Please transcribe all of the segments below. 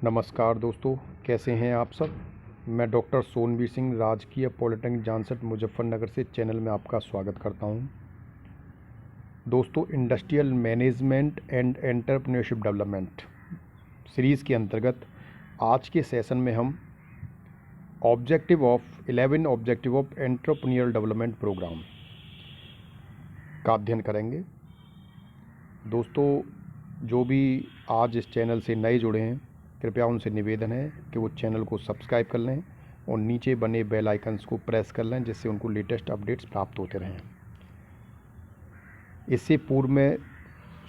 नमस्कार दोस्तों, कैसे हैं आप सब। मैं डॉक्टर सोनवीर सिंह राजकीय पॉलिटेक्निक जानसठ मुजफ्फरनगर से चैनल में आपका स्वागत करता हूं। दोस्तों, industrial management and entrepreneurship development series के अंतर्गत आज के सेशन में हम 11 objective of entrepreneurial development programme का अध्ययन करेंगे। दोस्तों, जो भी आज इस चैनल से नए जुड़े हैं, कृपया उनसे निवेदन है कि वो चैनल को सब्सक्राइब कर लें और नीचे बने बेल आइकन्स को प्रेस कर लें, जिससे उनको लेटेस्ट अपडेट्स प्राप्त होते रहें। इससे पूर्व में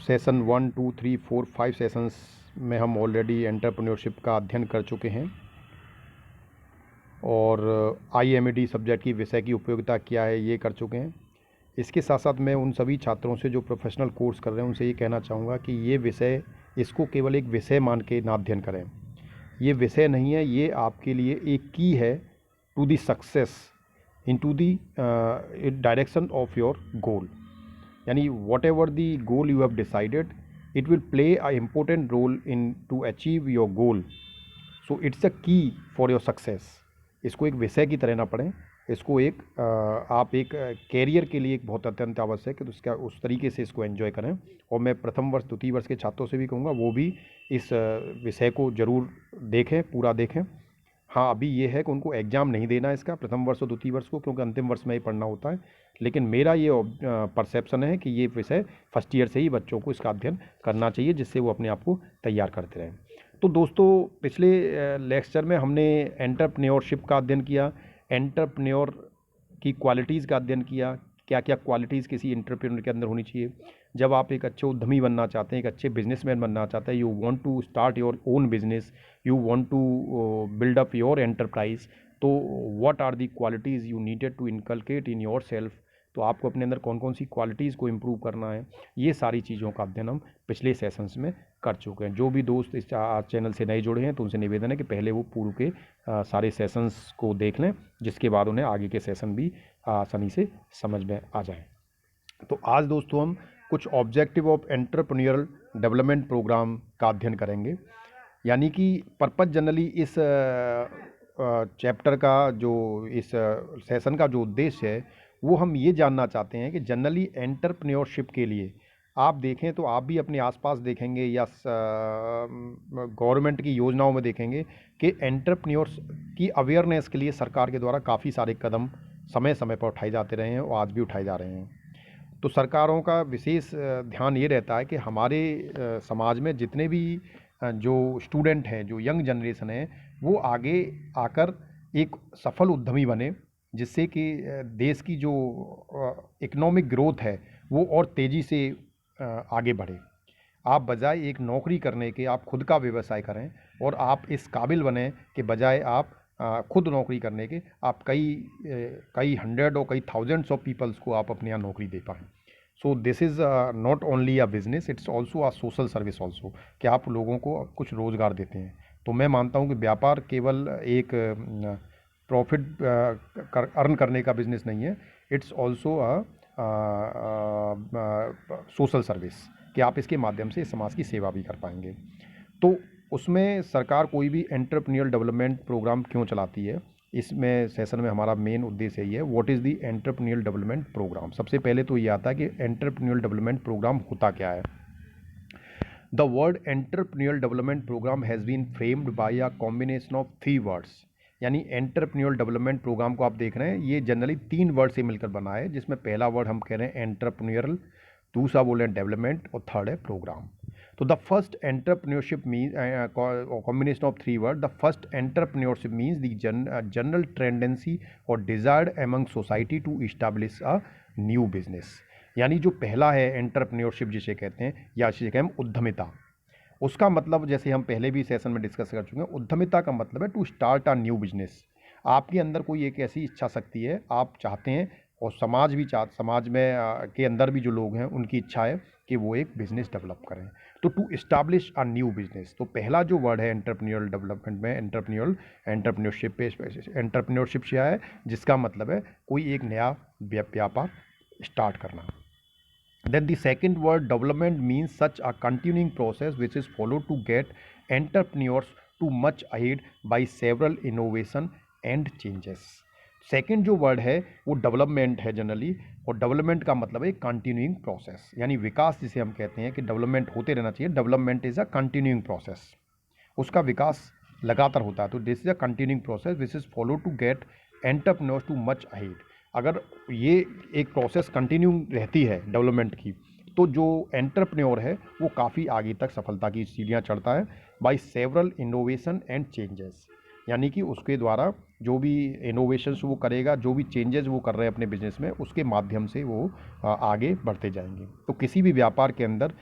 सेशन 1, 2, 3, 4, 5 सेशंस में हम ऑलरेडी एंटरप्रेन्योरशिप का अध्ययन कर चुके हैं और IMAD सब्जेक्ट की विषय की उपयोगिता क्या है ये कर चुके हैं। इसके साथ साथ मैं उन सभी छात्रों से जो प्रोफेशनल कोर्स कर रहे हैं उनसे ये कहना चाहूँगा कि ये विषय, इसको केवल एक विषय मान के ना अध्ययन करें। ये विषय नहीं है, ये आपके लिए एक की है to the success in to the direction of your goal. यानी whatever the goal you have decided, it will play a important role in to achieve your goal. So it's a key for your success. इसको एक विषय की तरह ना पढ़ें, इसको एक आप एक कैरियर के लिए एक बहुत अत्यंत आवश्यक है, तो उसका उस तरीके से इसको एंजॉय करें। और मैं प्रथम वर्ष द्वितीय वर्ष के छात्रों से भी कहूँगा वो भी इस विषय को ज़रूर देखें, पूरा देखें। हाँ, अभी ये है कि उनको एग्ज़ाम नहीं देना है इसका प्रथम वर्ष और द्वितीय वर्ष को, क्योंकि अंतिम वर्ष में ही पढ़ना होता है। लेकिन मेरा ये परसेप्शन है कि ये विषय फर्स्ट ईयर से ही बच्चों को इसका अध्ययन करना चाहिए, जिससे वो अपने आप को तैयार करते रहें। तो दोस्तों, पिछले लेक्चर में हमने एंटरप्रेन्योरशिप का अध्ययन किया, एंटरप्रेन्योर की क्वालिटीज़ का अध्ययन किया, क्या क्या क्वालिटीज़ किसी एंटरप्रेन्योर के अंदर होनी चाहिए। जब आप एक अच्छे उद्यमी बनना चाहते हैं, एक अच्छे बिजनेसमैन बनना चाहते हैं, you want to start your own business, you want to build up your enterprise, तो what are the qualities you needed to inculcate in yourself. तो आपको अपने अंदर कौन कौन सी क्वालिटीज़ को इम्प्रूव करना है, ये सारी चीज़ों का अध्ययन हम पिछले सेशंस में कर चुके हैं। जो भी दोस्त इस चैनल से नए जुड़े हैं तो उनसे निवेदन है कि पहले वो पूर्व के सारे सेशंस को देख लें, जिसके बाद उन्हें आगे के सेशन भी आसानी से समझ में आ जाए। तो आज दोस्तों हम कुछ objective of entrepreneurial development programme का अध्ययन करेंगे। यानी कि पर्पस जनरली इस चैप्टर का, जो इस सेशन का जो उद्देश्य है, वो हम ये जानना चाहते हैं कि जनरली एंटरप्रेन्योरशिप के लिए आप देखें तो आप भी अपने आसपास देखेंगे या गवर्नमेंट की योजनाओं में देखेंगे कि एंटरप्रेन्योर्स की अवेयरनेस के लिए सरकार के द्वारा काफ़ी सारे कदम समय समय पर उठाए जाते रहे हैं और आज भी उठाए जा रहे हैं। तो सरकारों का विशेष ध्यान ये रहता है कि हमारे समाज में जितने भी जो स्टूडेंट हैं, जो यंग जनरेशन है, वो आगे आकर एक सफल उद्यमी बने, जिससे कि देश की जो इकोनॉमिक ग्रोथ है वो और तेज़ी से आगे बढ़े। आप बजाय एक नौकरी करने के आप खुद का व्यवसाय करें और आप इस काबिल बने कि बजाय आप खुद नौकरी करने के आप कई हंड्रेड और कई थाउजेंड्स ऑफ पीपल्स को आप अपने यहाँ नौकरी दे पाएँ। So this is not only a business, it's also a social service also, कि आप लोगों को कुछ रोज़गार देते हैं। तो मैं मानता हूँ कि व्यापार केवल एक प्रॉफिट अर्न करने का बिजनेस नहीं है, it's also a social service, कि आप इसके माध्यम से समाज की सेवा भी कर पाएंगे। तो उसमें सरकार कोई भी एंटरप्रेन्योरल डेवलपमेंट प्रोग्राम क्यों चलाती है, इसमें सेशन में हमारा मेन उद्देश्य यही है, what is the entrepreneurial development programme. सबसे पहले तो ये आता है कि एंटरप्रेन्योरल डेवलपमेंट प्रोग्राम होता क्या है। The word entrepreneurial development programme has been framed by a combination of 3 words. यानी एंटरप्रेन्योरल डेवलपमेंट प्रोग्राम को आप देख रहे हैं, ये जनरली 3 वर्ड से मिलकर बना है, जिसमें पहला वर्ड हम कह रहे हैं एंटरप्रेन्योरल, दूसरा बोल रहे हैं डेवलपमेंट और थर्ड है प्रोग्राम। तो the first entrepreneurship mean combination of 3 word, the first entrepreneurship means the general tendency और desired among society to establish a new business. यानी जो पहला है एंटरप्रेन्योरशिप जिसे कहते हैं, या जिसे कहते हैं उद्यमिता, उसका मतलब जैसे हम पहले भी सेशन में डिस्कस कर चुके हैं, उद्यमिता का मतलब है to start a new business. आपके अंदर कोई एक ऐसी इच्छा शक्ति है, आप चाहते हैं, और समाज भी समाज में के अंदर भी जो लोग हैं उनकी इच्छा है कि वो एक बिजनेस डेवलप करें। तो to establish a new business, तो पहला जो वर्ड है एंटरप्रेन्योरल डेवलपमेंट में, एंटरप्रेन्योरशिप पे एंटरप्रेन्योरशिप क्या है, जिसका मतलब है कोई एक नया व्यापार स्टार्ट करना। Then the second word development means such a continuing process which is followed to get entrepreneurs to much ahead by several innovation and changes. Second जो वर्ड है वो डेवलपमेंट है जनरली, और डेवलपमेंट का मतलब है कंटिन्यूइंग प्रोसेस, यानी विकास जिसे हम कहते हैं कि डेवलपमेंट होते रहना चाहिए। Development is a continuing process, उसका विकास लगातार होता है। तो this is a continuing process which is follow to get entrepreneurs to much ahead. अगर ये एक प्रोसेस कंटिन्यू रहती है डेवलपमेंट की, तो जो एंटरप्रेन्योर है वो काफ़ी आगे तक सफलता की सीढ़ियाँ चढ़ता है by several innovation and changes, यानी कि उसके द्वारा जो भी इनोवेशंस वो करेगा, जो भी चेंजेस वो कर रहे हैं अपने बिजनेस में, उसके माध्यम से वो आगे बढ़ते जाएंगे। तो किसी भी व्यापार के अंदर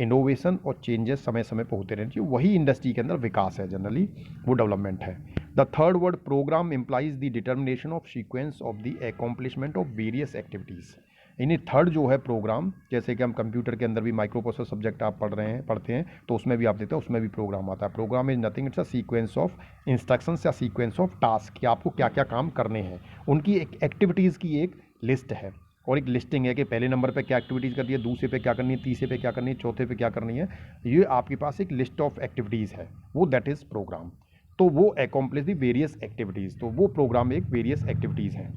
इनोवेशन और चेंजेस समय समय पर होते रहने चाहिए, वही इंडस्ट्री के अंदर विकास है, जनरली वो डेवलपमेंट है। The third word programme implies the determination of sequence of the accomplishment of various activities. यानी थर्ड जो है प्रोग्राम, जैसे कि हम कंप्यूटर के अंदर भी माइक्रो प्रोसेसर सब्जेक्ट आप पढ़ते हैं तो उसमें भी आप देते हैं, उसमें भी प्रोग्राम आता है। Programme is nothing, it's a sequence of instructions या सीक्वेंस ऑफ टास्क, कि आपको क्या क्या काम करने हैं, उनकी एक एक्टिविटीज़ की एक लिस्ट है और एक लिस्टिंग है कि पहले नंबर पे क्या एक्टिविटीज़ करनी है, दूसरे पे क्या करनी है, तीसरे पे क्या करनी है, चौथे पे क्या करनी है। ये आपके पास एक लिस्ट ऑफ एक्टिविटीज़ है, वो दैट इज़ प्रोग्राम। तो वो अकॉम्प्लिश द वेरियस एक्टिविटीज़, तो वो प्रोग्राम एक वेरियस एक्टिविटीज़ हैं।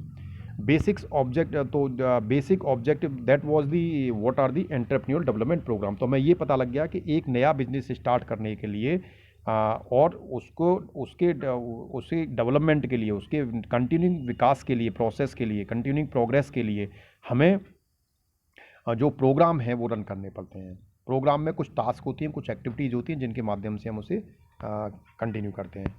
बेसिक्स ऑब्जेक्ट, तो basic objective that was the what are the entrepreneur development programme. तो हमें ये पता लग गया कि एक नया बिजनेस स्टार्ट करने के लिए और उसके डेवलपमेंट के लिए, उसके कंटिन्यूइंग विकास के लिए, प्रोसेस के लिए, कंटिन्यूइंग प्रोग्रेस के लिए हमें जो प्रोग्राम है वो रन करने पड़ते हैं। प्रोग्राम में कुछ टास्क होती हैं, कुछ एक्टिविटीज़ होती हैं जिनके माध्यम से हम उसे कंटिन्यू करते हैं।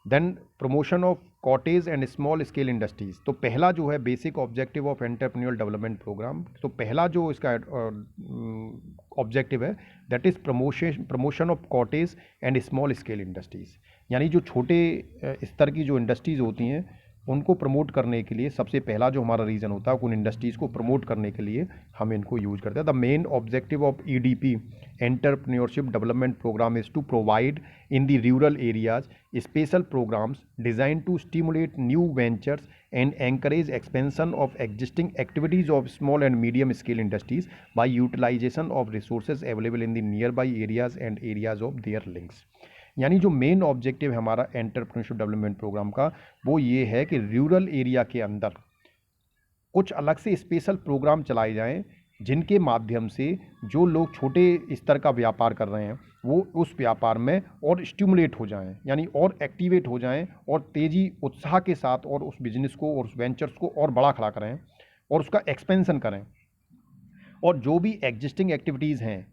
Then promotion of cottage and small scale industries. तो पहला जो है basic objective of entrepreneur development programme, तो पहला जो इसका ऑब्जेक्टिव है that is promotion of cottage and small scale industries, यानी जो छोटे स्तर की जो इंडस्ट्रीज़ होती हैं उनको प्रमोट करने के लिए सबसे पहला जो हमारा रीज़न होता है, उन इंडस्ट्रीज़ को प्रमोट करने के लिए हम इनको यूज़ करते हैं। The main objective of EDP entrepreneurship development programme is to provide in the rural areas special programs designed to stimulate new ventures and encourage expansion of existing activities of small and medium scale industries by utilization of resources available in the nearby areas and areas of their links। यानी जो main objective है हमारा entrepreneurship development programme का, वो ये है कि rural area के अंदर कुछ अलग से स्पेशल प्रोग्राम चलाए जाएं जिनके माध्यम से जो लोग छोटे स्तर का व्यापार कर रहे हैं वो उस व्यापार में और स्टिमुलेट हो जाएं, यानी और एक्टिवेट हो जाएं और तेज़ी उत्साह के साथ और उस बिजनेस को और उस वेंचर्स को और बड़ा खड़ा करें और उसका एक्सपेंशन करें। और जो भी एग्जिस्टिंग एक्टिविटीज़ हैं,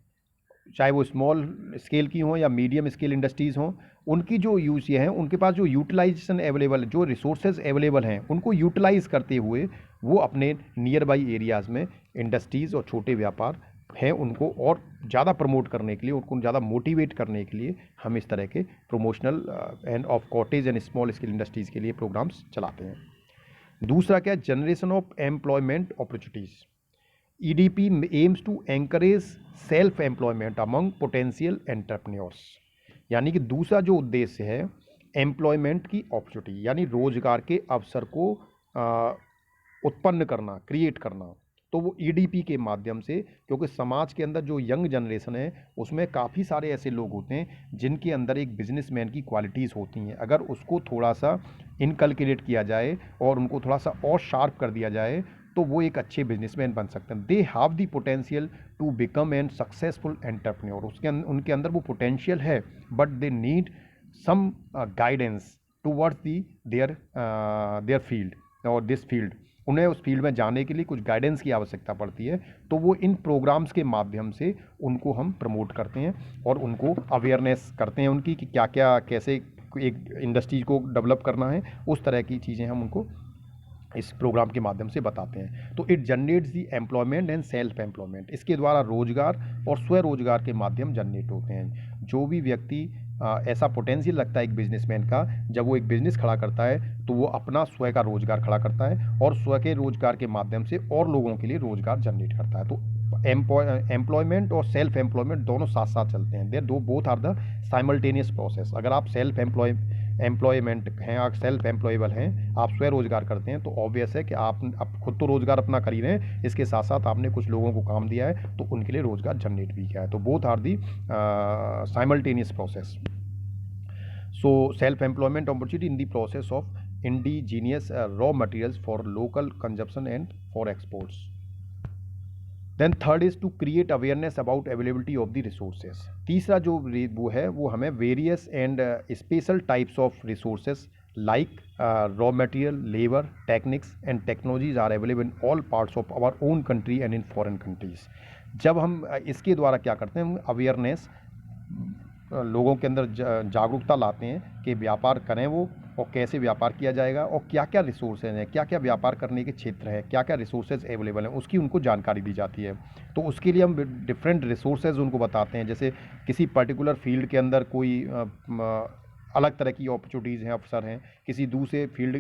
चाहे वो स्मॉल स्केल की हों या मीडियम स्केल इंडस्ट्रीज़ हों, उनकी जो यूज़ ये है, उनके पास जो यूटिलाइजेशन अवेलेबल, जो रिसोर्सेज अवेलेबल हैं, उनको यूटिलाइज़ करते हुए वो अपने नियर बाई एरियाज़ में इंडस्ट्रीज़ और छोटे व्यापार हैं उनको और ज़्यादा प्रमोट करने के लिए, उनको ज़्यादा मोटिवेट करने के लिए हम इस तरह के promotional end of cottage and small scale industries के लिए प्रोग्राम्स चलाते हैं। दूसरा क्या है, generation of employment opportunities. EDP aims to encourage self employment among potential entrepreneurs, यानी कि दूसरा जो उद्देश्य है एम्प्लॉयमेंट की अपॉर्चुनिटी, यानी रोजगार के अवसर को उत्पन्न करना, क्रिएट करना। तो वो EDP के माध्यम से, क्योंकि समाज के अंदर जो यंग जनरेशन है उसमें काफ़ी सारे ऐसे लोग होते हैं जिनके अंदर एक बिजनेसमैन की क्वालिटीज़ होती हैं, अगर उसको थोड़ा सा इनकलकेट किया जाए और उनको थोड़ा सा और शार्प कर दिया जाए तो वो एक अच्छे बिजनेसमैन बन सकते हैं। They have the potential to become an successful entrepreneur. उनके अंदर वो पोटेंशियल है, but they need some guidance towards their field और दिस फील्ड। उन्हें उस फील्ड में जाने के लिए कुछ गाइडेंस की आवश्यकता पड़ती है, तो वो इन प्रोग्राम्स के माध्यम से उनको हम प्रमोट करते हैं और उनको अवेयरनेस करते हैं उनकी कि क्या क्या कैसे एक इंडस्ट्री को डेवलप करना है, उस तरह की चीज़ें हम उनको इस प्रोग्राम के माध्यम से बताते हैं। तो it generates the employment and self employment, इसके द्वारा रोजगार और स्वरोजगार के माध्यम जनरेट होते हैं। जो भी व्यक्ति ऐसा पोटेंशियल लगता है एक बिजनेसमैन का, जब वो एक बिजनेस खड़ा करता है तो वो अपना स्वयं का रोजगार खड़ा करता है और स्वयं के रोजगार के माध्यम से और लोगों के लिए रोजगार जनरेट करता है। तो एम्प्लॉयमेंट और सेल्फ एम्प्लॉयमेंट दोनों साथ साथ चलते हैं, there both are the simultaneous process. अगर आप सेल्फ एम्प्लॉयमेंट हैं, आप सेल्फ एम्प्लॉयबल हैं, आप स्वयं रोजगार करते हैं, तो ऑब्वियस है कि आप खुद तो रोजगार अपना कर ही रहे हैं, इसके साथ साथ आपने कुछ लोगों को काम दिया है तो उनके लिए रोजगार जनरेट भी किया है। तो both are the simultaneous process. So self-employment opportunity in the process of indigenous raw materials for local consumption and for exports. Then third is to create awareness about availability of the resources. तीसरा जो वो है वो हमें various and special types of resources like raw material, labour, techniques and technologies are available in all parts of our own country and in foreign countries. जब हम इसके द्वारा क्या करते हैं, अवेयरनेस लोगों के अंदर जागरूकता लाते हैं कि व्यापार करें वो, और कैसे व्यापार किया जाएगा, और क्या क्या रिसोर्सेज हैं, क्या क्या व्यापार करने के क्षेत्र हैं, क्या क्या रिसोर्सेज अवेलेबल हैं, उसकी उनको जानकारी दी जाती है। तो उसके लिए हम डिफरेंट रिसोर्सेज उनको बताते हैं। जैसे किसी पर्टिकुलर फील्ड के अंदर कोई अलग तरह की अपॉर्चुनिटीज़ हैं, अवसर हैं, किसी दूसरे फील्ड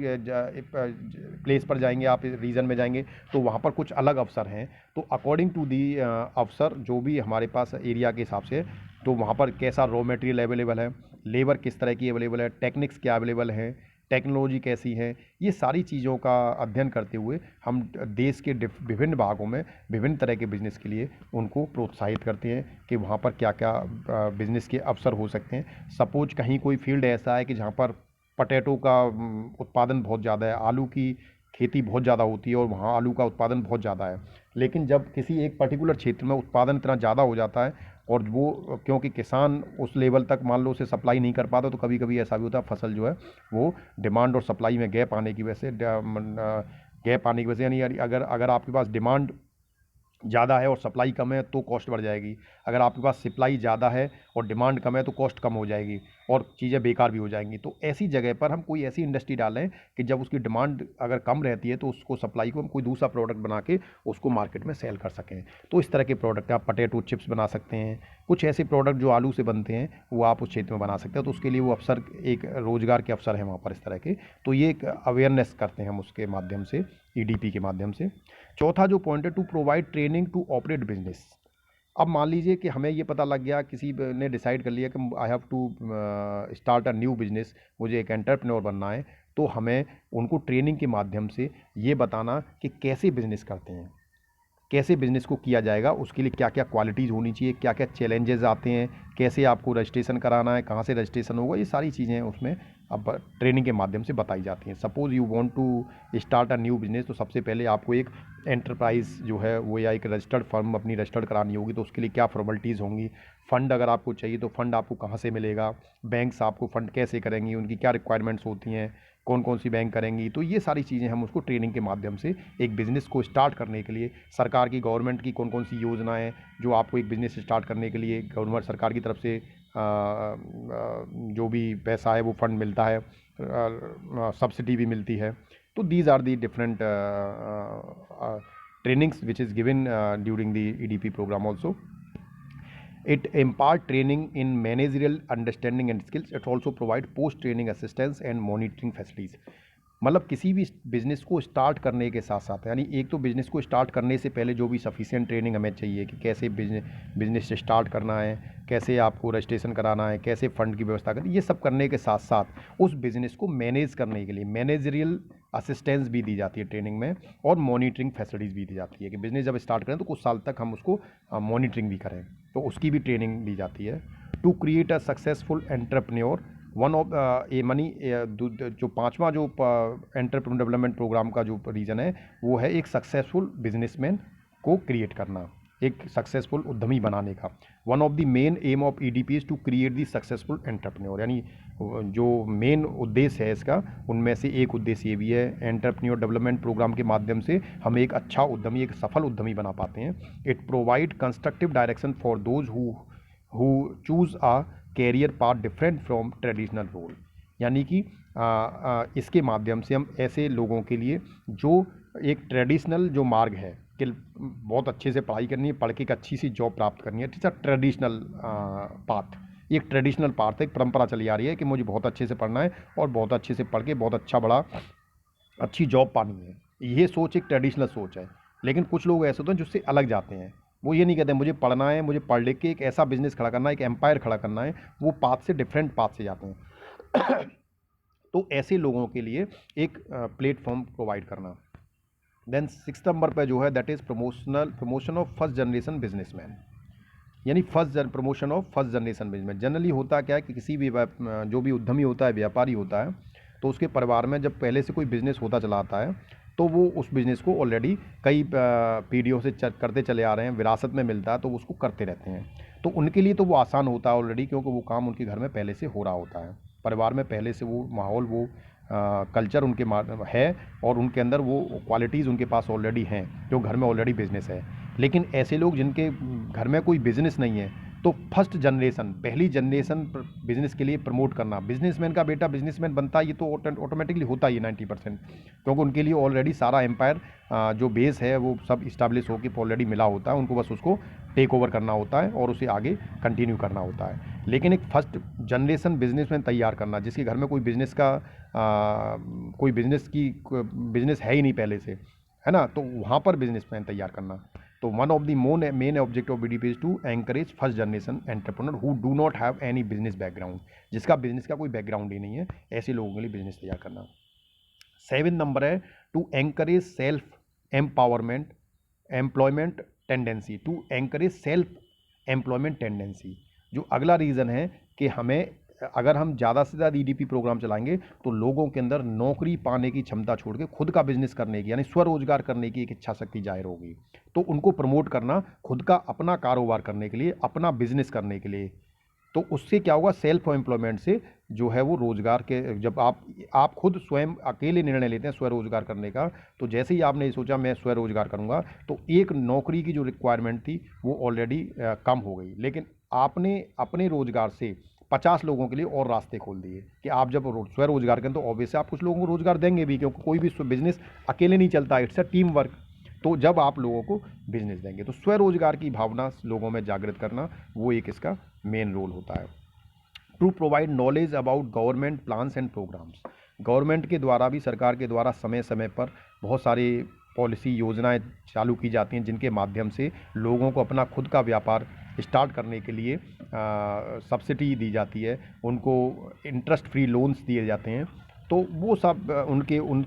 प्लेस पर जाएंगे, आप रीजन में जाएंगे तो वहाँ पर कुछ अलग अवसर हैं। तो अकॉर्डिंग टू दी अवसर जो भी हमारे पास एरिया के हिसाब से, तो वहाँ पर कैसा रॉ मटेरियल अवेलेबल है, लेबर किस तरह की अवेलेबल है, टेक्निक्स क्या अवेलेबल हैं, टेक्नोलॉजी कैसी है, ये सारी चीज़ों का अध्ययन करते हुए हम देश के विभिन्न भागों में विभिन्न तरह के बिज़नेस के लिए उनको प्रोत्साहित करते हैं कि वहाँ पर क्या क्या बिज़नेस के अवसर हो सकते हैं। सपोज कहीं कोई फील्ड ऐसा है कि जहाँ पर पटेटो का उत्पादन बहुत ज़्यादा है, आलू की खेती बहुत ज़्यादा होती है और वहाँ आलू का उत्पादन बहुत ज़्यादा है, लेकिन जब किसी एक पर्टिकुलर क्षेत्र में उत्पादन इतना ज़्यादा हो जाता है और वो क्योंकि किसान उस लेवल तक मान लो उसे सप्लाई नहीं कर पाता, तो कभी कभी ऐसा भी होता है फसल जो है वो डिमांड और सप्लाई में गैप आने की वजह से यानी अगर अगर आपके पास डिमांड ज़्यादा है और सप्लाई कम है तो कॉस्ट बढ़ जाएगी, अगर आपके पास सप्लाई ज़्यादा है और डिमांड कम है तो कॉस्ट कम हो जाएगी और चीज़ें बेकार भी हो जाएंगी। तो ऐसी जगह पर हम कोई ऐसी इंडस्ट्री डालें कि जब उसकी डिमांड अगर कम रहती है तो उसको सप्लाई को हम कोई दूसरा प्रोडक्ट बना के उसको मार्केट में सेल कर सकें। तो इस तरह के प्रोडक्ट आप पोटैटो चिप्स बना सकते हैं, कुछ ऐसे प्रोडक्ट जो आलू से बनते हैं वो आप उस क्षेत्र में बना सकते हैं। तो उसके लिए वो अवसर, एक रोज़गार के अवसर हैं वहाँ पर इस तरह के। तो ये एक अवेयरनेस करते हैं हम उसके माध्यम से, ईडीपी के माध्यम से। चौथा जो पॉइंट है, to provide training to operate business. अब मान लीजिए कि हमें ये पता लग गया, किसी ने डिसाइड कर लिया कि I have to start a new business, मुझे एक एंटरप्रेन्योर बनना है, तो हमें उनको ट्रेनिंग के माध्यम से ये बताना कि कैसे बिजनेस करते हैं, कैसे बिज़नेस को किया जाएगा, उसके लिए क्या क्या क्वालिटीज़ होनी चाहिए, क्या क्या चैलेंजेस आते हैं, कैसे आपको रजिस्ट्रेशन कराना है, कहाँ से रजिस्ट्रेशन होगा, ये सारी चीज़ें उसमें अब ट्रेनिंग के माध्यम से बताई जाती हैं। Suppose you want to start a new business, तो सबसे पहले आपको एक एंटरप्राइज़ जो है वो या एक रजिस्टर्ड फर्म अपनी रजिस्टर्ड करानी होगी, तो उसके लिए क्या फॉर्मेलिटीज़ होंगी। फ़ंड अगर आपको चाहिए तो फ़ंड आपको कहाँ से मिलेगा, बैंक्स आपको फ़ंड कैसे करेंगी, उनकी क्या रिक्वायरमेंट्स होती हैं, कौन कौन सी बैंक करेंगी। तो ये सारी चीज़ें हम उसको ट्रेनिंग के माध्यम से एक बिज़नेस को स्टार्ट करने के लिए, सरकार की, गवर्नमेंट की कौन कौन सी योजनाएं जो आपको एक बिज़नेस स्टार्ट करने के लिए गवर्नमेंट सरकार की तरफ से जो भी पैसा है वो फंड मिलता है, सब्सिडी भी मिलती है। तो these are the different trainings which is given during the EDP programme also. It impart training in managerial understanding and skills. It also provide post training assistance and monitoring facilities. मतलब किसी भी business को start करने के साथ साथ, यानी एक तो बिज़नेस को स्टार्ट करने से पहले जो भी सफिशिएंट ट्रेनिंग हमें चाहिए कि कैसे बिज़नेस स्टार्ट करना है, कैसे आपको रजिस्ट्रेशन कराना है, कैसे फ़ंड की व्यवस्था करनी है, ये सब करने के साथ साथ उस बिज़नेस को मैनेज करने के लिए मैनेजरियल असिस्टेंस भी दी जाती है ट्रेनिंग में, और मॉनिटरिंग फैसिलिटीज़ भी दी जाती है कि बिज़नेस जब स्टार्ट करें तो कुछ साल तक हम उसको मॉनिटरिंग भी करें, तो उसकी भी ट्रेनिंग दी जाती है। To create a successful entrepreneur, one of a money, जो पांचवा जो एंटरप्रेन्योर डेवलपमेंट प्रोग्राम का जो रीज़न है वो है एक सक्सेसफुल बिजनेसमैन को क्रिएट करना, एक सक्सेसफुल उद्यमी बनाने का। One of the main aim of EDP is to create the successful entrepreneur, यानी जो मेन उद्देश्य है इसका, उनमें से एक उद्देश्य ये भी है, एंटरप्रेन्योर डेवलपमेंट प्रोग्राम के माध्यम से हम एक अच्छा उद्यमी, एक सफल उद्यमी बना पाते हैं। It provide constructive direction for those who choose a career path different from traditional role, यानी कि इसके माध्यम से हम ऐसे लोगों के लिए जो एक ट्रेडिशनल जो मार्ग है कि बहुत अच्छे से पढ़ाई करनी है, पढ़ के एक अच्छी सी जॉब प्राप्त करनी है, ठीक है, ट्रेडिशनल पाथ, एक ट्रेडिशनल पाथ है, एक परंपरा चली आ रही है कि मुझे बहुत अच्छे से पढ़ना है और बहुत अच्छे से पढ़ के बहुत अच्छा बड़ा अच्छी जॉब पानी है, ये सोच एक ट्रेडिशनल सोच है। लेकिन कुछ लोग ऐसे होते हैं जिससे अलग जाते हैं, वो ये नहीं कहते मुझे पढ़ना है, मुझे पढ़ लिख के एक ऐसा बिजनेस खड़ा करना है, एक एम्पायर खड़ा करना है, वो पाथ से डिफरेंट पाथ से जाते हैं। तो ऐसे लोगों के लिए एक प्लेटफॉर्म प्रोवाइड करना। देन 6 नंबर पे जो है that is promotion of first generation businessman, यानी promotion of first generation business. Generally होता क्या है कि किसी भी जो भी उद्यमी होता है, व्यापारी होता है, तो उसके परिवार में जब पहले से कोई बिजनेस होता चला आता है तो वो उस बिज़नेस को ऑलरेडी कई पीढ़ियों से करते चले आ रहे हैं, विरासत में मिलता है, तो उसको करते रहते हैं। तो उनके लिए तो वो आसान होता है ऑलरेडी, क्योंकि वो काम उनके घर में पहले से हो रहा होता है, परिवार में पहले से वो माहौल, वो कल्चर उनके है, और उनके अंदर वो क्वालिटीज़ उनके पास ऑलरेडी हैं, जो घर में ऑलरेडी बिज़नेस है। लेकिन ऐसे लोग जिनके घर में कोई बिज़नेस नहीं है, तो फर्स्ट जनरेशन, पहली जनरेशन बिज़नेस के लिए प्रमोट करना, बिजनेसमैन का बेटा बिजनेसमैन बनता है, ये तो ऑटोमेटिकली होता ही है 90%, क्योंकि उनके लिए ऑलरेडी सारा एम्पायर जो बेस है वो सब इस्टेब्लिश होकर ऑलरेडी मिला होता है, उनको बस उसको टेक ओवर करना होता है और उसे आगे कंटिन्यू करना होता है। लेकिन एक फर्स्ट जनरेशन बिजनेसमैन तैयार करना, जिसके घर में कोई बिजनेस का कोई बिजनेस है ही नहीं पहले से, है ना, तो वहाँ पर बिजनेसमैन तैयार करना। तो one of the main objective of BDP is to encourage first generation entrepreneur who do not have any business background, जिसका बिजनेस का कोई बैकग्राउंड ही नहीं है, ऐसे लोगों के लिए बिजनेस तैयार करना। 7 नंबर है to encourage self empowerment employment tendency, to encourage self employment tendency. जो अगला रीज़न है कि हमें, अगर हम ज़्यादा से ज़्यादा ईडीपी प्रोग्राम चलाएंगे तो लोगों के अंदर नौकरी पाने की क्षमता छोड़ के खुद का बिजनेस करने की, यानी स्वरोजगार करने की एक इच्छा शक्ति जाहिर होगी। तो उनको प्रमोट करना, खुद का अपना कारोबार करने के लिए, अपना बिजनेस करने के लिए। तो उससे क्या होगा, सेल्फ एम्प्लॉयमेंट से जो है वो रोजगार के, जब आप खुद स्वयं अकेले निर्णय लेते हैं स्वरोजगार करने का, तो जैसे ही आपने सोचा मैं स्वरोजगार करूंगा, तो एक नौकरी की जो रिक्वायरमेंट थी वो ऑलरेडी कम हो गई। लेकिन आपने अपने रोजगार से 50 लोगों के लिए और रास्ते खोल दिए कि आप जब स्वरोजगार करें तो ऑब्वियस आप कुछ लोगों को रोजगार देंगे भी, क्योंकि कोई भी बिजनेस अकेले नहीं चलता, इट्स अ टीम वर्क। तो जब आप लोगों को बिजनेस देंगे तो स्वरोजगार की भावना लोगों में जागृत करना, वो एक इसका मेन रोल होता है। To provide knowledge about government plans and programmes, government के द्वारा भी, सरकार के द्वारा समय समय पर बहुत सारी पॉलिसी योजनाएं चालू की जाती हैं, जिनके माध्यम से लोगों को अपना खुद का व्यापार स्टार्ट करने के लिए सब्सिडी दी जाती है, उनको इंटरेस्ट फ्री लोन्स दिए जाते हैं। तो वो सब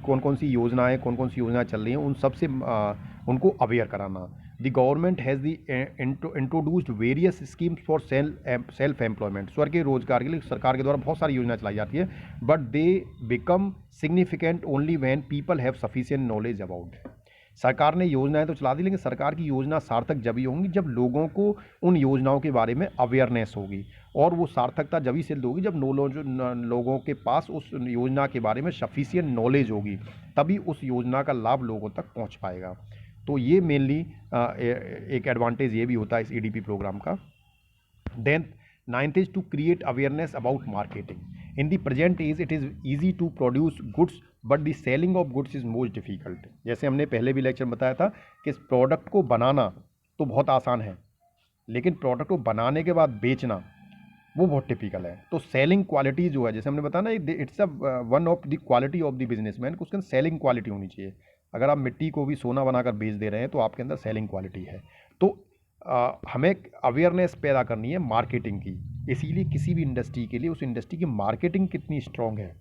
कौन कौन सी योजनाएं चल रही हैं, उन सब से उनको अवेयर कराना। The government has the introduced various schemes for self employment, स्वर के रोजगार के लिए सरकार के द्वारा बहुत सारी योजनाएं चलाई जाती है, but they become significant only when people have sufficient knowledge about that. सरकार ने योजनाएं तो चला दी, लेकिन सरकार की योजना सार्थक जब ही होंगी जब लोगों को उन योजनाओं के बारे में अवेयरनेस होगी, और वो सार्थकता जब ही सिद्ध होगी जब लोगों के पास उस योजना के बारे में सफिशिएंट नॉलेज होगी, तभी उस योजना का लाभ लोगों तक पहुंच पाएगा। तो ये मेनली एक एडवांटेज ये भी होता है इस ईडीपी प्रोग्राम का। Then 9th is to create awareness about marketing. In the present age, it is easy to produce goods, but the selling of goods is most difficult. जैसे हमने पहले भी लेक्चर में बताया था कि इस प्रोडक्ट को बनाना तो बहुत आसान है, लेकिन प्रोडक्ट को बनाने के बाद बेचना वो बहुत टिपिकल है। तो सेलिंग क्वालिटी जो है, जैसे हमने बताया ना, it's a one of the quality of the businessman, उसके अंदर सेलिंग क्वालिटी होनी चाहिए। अगर आप मिट्टी को भी सोना बनाकर बेच दे रहे हैं तो आपके अंदर सेलिंग क्वालिटी है। तो हमें अवेयरनेस पैदा करनी है मार्केटिंग की, इसीलिए किसी भी इंडस्ट्री के लिए उस इंडस्ट्री की मार्केटिंग कितनी स्ट्रॉन्ग है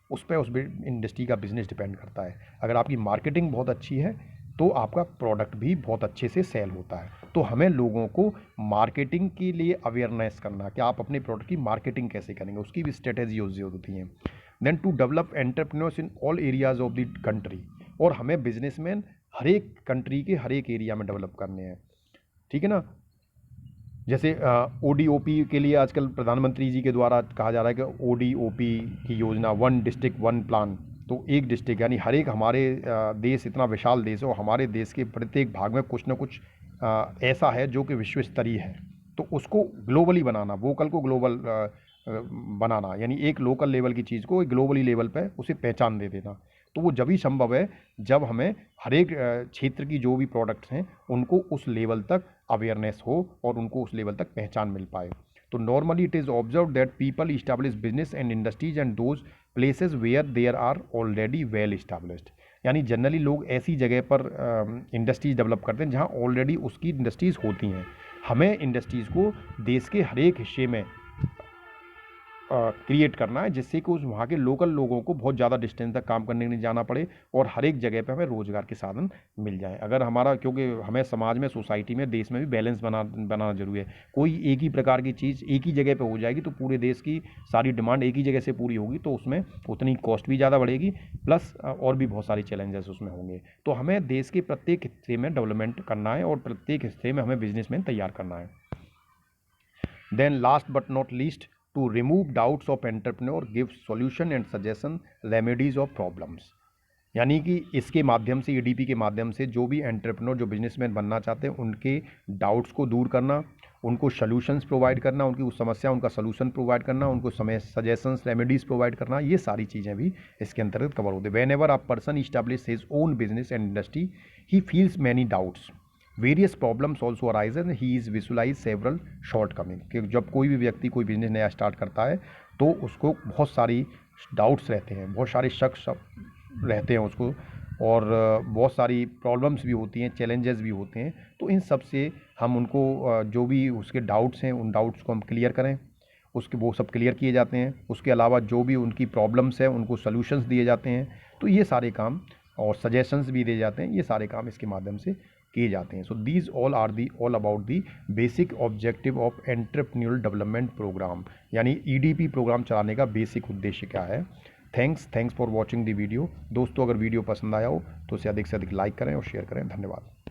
उस पर उस इंडस्ट्री का बिजनेस डिपेंड करता है। अगर आपकी मार्केटिंग बहुत अच्छी है तो आपका प्रोडक्ट भी बहुत अच्छे से सेल होता है। तो हमें लोगों को मार्केटिंग के लिए अवेयरनेस करना कि आप अपने प्रोडक्ट की मार्केटिंग कैसे करेंगे, उसकी भी स्ट्रेटेजी यूज होती है। Then to develop entrepreneurs in all areas of the country, और हमें बिजनेसमैन हर एक कंट्री के हर एक एरिया में डेवलप करने हैं, ठीक है ना। जैसे ODOP के लिए आजकल प्रधानमंत्री जी के द्वारा कहा जा रहा है कि ODOP की योजना, 1 डिस्ट्रिक्ट 1 प्लान। तो एक डिस्ट्रिक्ट यानी हर एक, हमारे देश इतना विशाल देश है और हमारे देश के प्रत्येक भाग में कुछ ना कुछ ऐसा है जो कि विश्व स्तरीय है, तो उसको ग्लोबली बनाना, वोकल को ग्लोबल बनाना, यानी एक लोकल लेवल की चीज़ को एक ग्लोबली लेवल पे उसे पहचान दे देना। तो वो जब ही संभव है जब हमें हर एक क्षेत्र की जो भी प्रोडक्ट्स हैं उनको उस लेवल तक अवेयरनेस हो और उनको उस लेवल तक पहचान मिल पाए। तो normally it is observe that people establish business and industries and those places where there are already well established, यानी जनरली लोग ऐसी जगह पर इंडस्ट्रीज डेवलप करते हैं जहाँ ऑलरेडी उसकी इंडस्ट्रीज़ होती हैं। हमें इंडस्ट्रीज़ को देश के हर एक हिस्से में क्रिएट करना है, जिससे कि उस वहाँ के लोकल लोगों को बहुत ज़्यादा डिस्टेंस तक काम करने नहीं जाना पड़े और हर एक जगह पे हमें रोज़गार के साधन मिल जाए। अगर हमारा, क्योंकि हमें समाज में, सोसाइटी में, देश में भी बैलेंस बनाना जरूरी है। कोई एक ही प्रकार की चीज़ एक ही जगह पे हो जाएगी तो पूरे देश की सारी डिमांड एक ही जगह से पूरी होगी, तो उसमें उतनी कॉस्ट भी ज़्यादा बढ़ेगी, प्लस और भी बहुत सारे चैलेंजेस उसमें होंगे। तो हमें देश के प्रत्येक हिस्से में डेवलपमेंट करना है और प्रत्येक हिस्से में हमें बिजनेसमैन तैयार करना है। Then last but not least, to remove doubts of entrepreneur, give solution and suggestion remedies of problems। यानी कि इसके माध्यम से, ईडीपी के माध्यम से जो भी एंटरप्रेन्योर, जो बिजनेसमैन बनना चाहते हैं, उनके डाउट्स को दूर करना, उनको सॉल्यूशंस प्रोवाइड करना, उनकी उस समस्या, उनका सॉल्यूशन प्रोवाइड करना, उनको समय सजेशंस रेमेडीज प्रोवाइड करना, ये सारी चीज़ें भी इसके अंतर्गत कवर होती है। Whenever a person establish his own business and industry, he feels many doubts, various problems also arise and he is visualise several shortcoming. कि जब कोई भी व्यक्ति कोई बिजनेस नया स्टार्ट करता है तो उसको बहुत सारी डाउट्स रहते हैं, बहुत सारे शक रहते हैं उसको, और बहुत सारी प्रॉब्लम्स भी होती हैं, चैलेंजेस भी होते हैं। तो इन सब से हम उनको जो भी उसके डाउट्स हैं, उन डाउट्स को हम क्लियर करें, उसके वो सब क्लियर किए जाते हैं। उसके अलावा जो भी उनकी प्रॉब्लम्स हैं उनको सॉल्यूशंस दिए जाते हैं। तो ये सारे काम, और सजेशंस भी दिए जाते हैं, ये सारे काम इसके माध्यम से किए जाते हैं। So these all about the basic objective of entrepreneurial development programme. यानी ईडीपी प्रोग्राम चलाने का बेसिक उद्देश्य क्या है। Thanks for watching the video. दोस्तों, अगर वीडियो पसंद आया हो तो उसे अधिक से अधिक लाइक करें और शेयर करें। धन्यवाद।